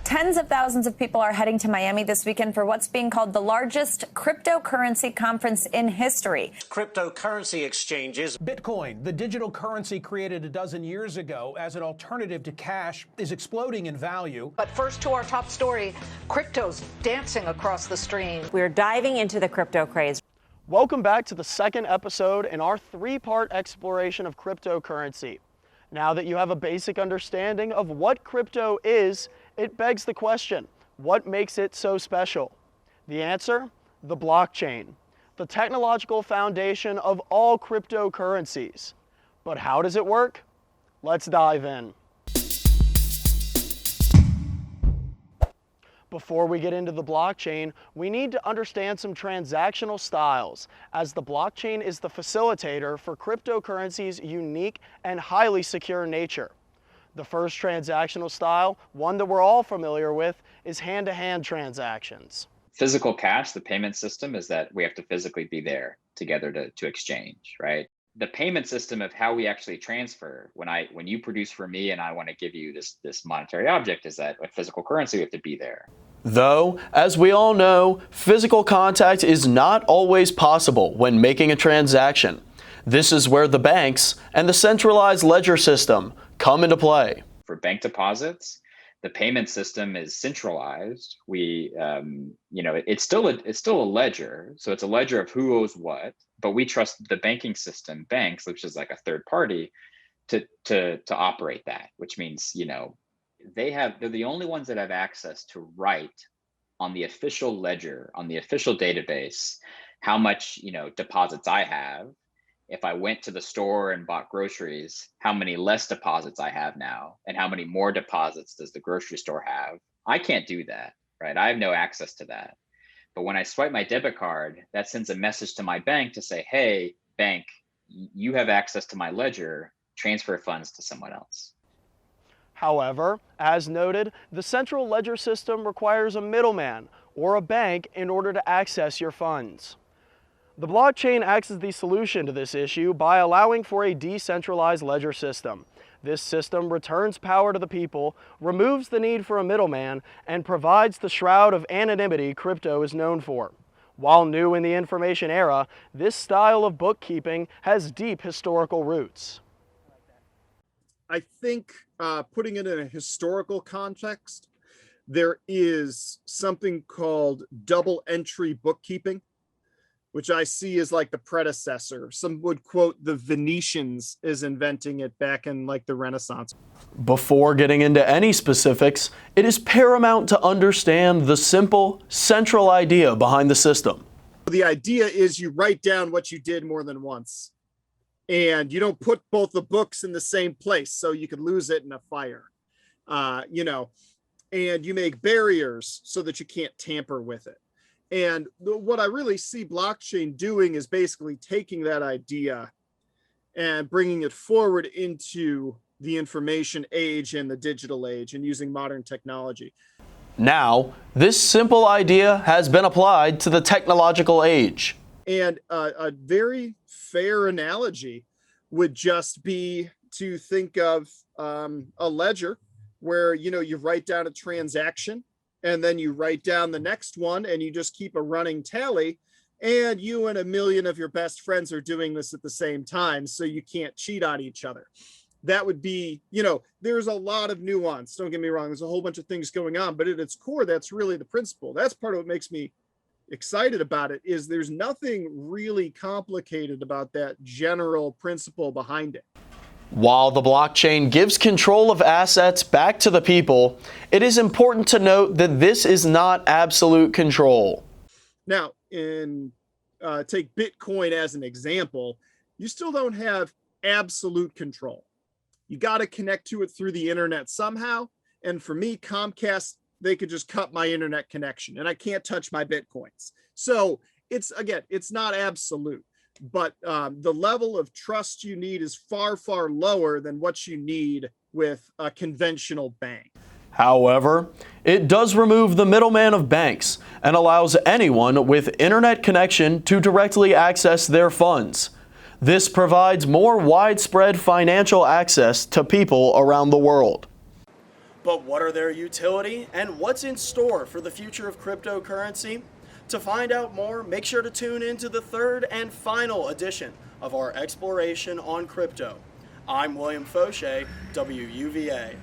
Tens of thousands of people are heading to Miami this weekend for what's being called the largest cryptocurrency conference in history. Cryptocurrency exchanges. Bitcoin, the digital currency created a dozen years ago as an alternative to cash, is exploding in value. But first to our top story, crypto's dancing across the stream. We're diving into the crypto craze. Welcome back to the second episode in our three-part exploration of cryptocurrency. Now that you have a basic understanding of what crypto is, it begs the question, what makes it so special? The answer? The blockchain, the technological foundation of all cryptocurrencies. But how does it work? Let's dive in. Before we get into the blockchain, we need to understand some transactional styles, as the blockchain is the facilitator for cryptocurrency's unique and highly secure nature. The first transactional style, one that we're all familiar with, is hand-to-hand transactions. Physical cash, the payment system, is that we have to physically be there together to exchange, right? The payment system of how we actually transfer, when you produce for me and I want to give you this monetary object, is that with physical currency, we have to be there. Though, as we all know, physical contact is not always possible when making a transaction. This is where the banks and the centralized ledger system come into play. For bank deposits, the payment system is centralized. It's still a ledger, so it's a ledger of who owes what, but we trust the banking system, banks, which is like a third party, to operate that, which means, they're the only ones that have access to write on the official ledger, on the official database, how much, deposits I have. If I went to the store and bought groceries, how many less deposits I have now, and how many more deposits does the grocery store have? I can't do that, right? I have no access to that. But when I swipe my debit card, that sends a message to my bank to say, hey, bank, you have access to my ledger, transfer funds to someone else. However, as noted, the central ledger system requires a middleman or a bank in order to access your funds. The blockchain acts as the solution to this issue by allowing for a decentralized ledger system. This system returns power to the people, removes the need for a middleman, and provides the shroud of anonymity crypto is known for. While new in the information era, this style of bookkeeping has deep historical roots. I think putting it in a historical context, there is something called double entry bookkeeping, which I see as like the predecessor. Some would quote the Venetians as inventing it back in like the Renaissance. Before getting into any specifics, it is paramount to understand the simple, central idea behind the system. The idea is you write down what you did more than once, and you don't put both the books in the same place so you could lose it in a fire, and you make barriers so that you can't tamper with it. And what I really see blockchain doing is basically taking that idea and bringing it forward into the information age and the digital age and using modern technology. Now, this simple idea has been applied to the technological age. And a very fair analogy would just be to think of a ledger where, you write down a transaction, and then you write down the next one, and you just keep a running tally, and you and a million of your best friends are doing this at the same time, so you can't cheat on each other. That would be, there's a lot of nuance. Don't get me wrong. There's a whole bunch of things going on, but at its core, that's really the principle. That's part of what makes me excited about it, is there's nothing really complicated about that general principle behind it. While the blockchain gives control of assets back to the people, it is important to note that this is not absolute control. Now, take Bitcoin as an example, you still don't have absolute control. You got to connect to it through the internet somehow. And for me, Comcast, they could just cut my internet connection and I can't touch my Bitcoins. So it's not absolute. But the level of trust you need is far, far lower than what you need with a conventional bank. However, it does remove the middleman of banks and allows anyone with internet connection to directly access their funds. This provides more widespread financial access to people around the world. But what are their utility and what's in store for the future of cryptocurrency? To find out more, make sure to tune into the third and final edition of our exploration on crypto. I'm William Foshee, WUVA.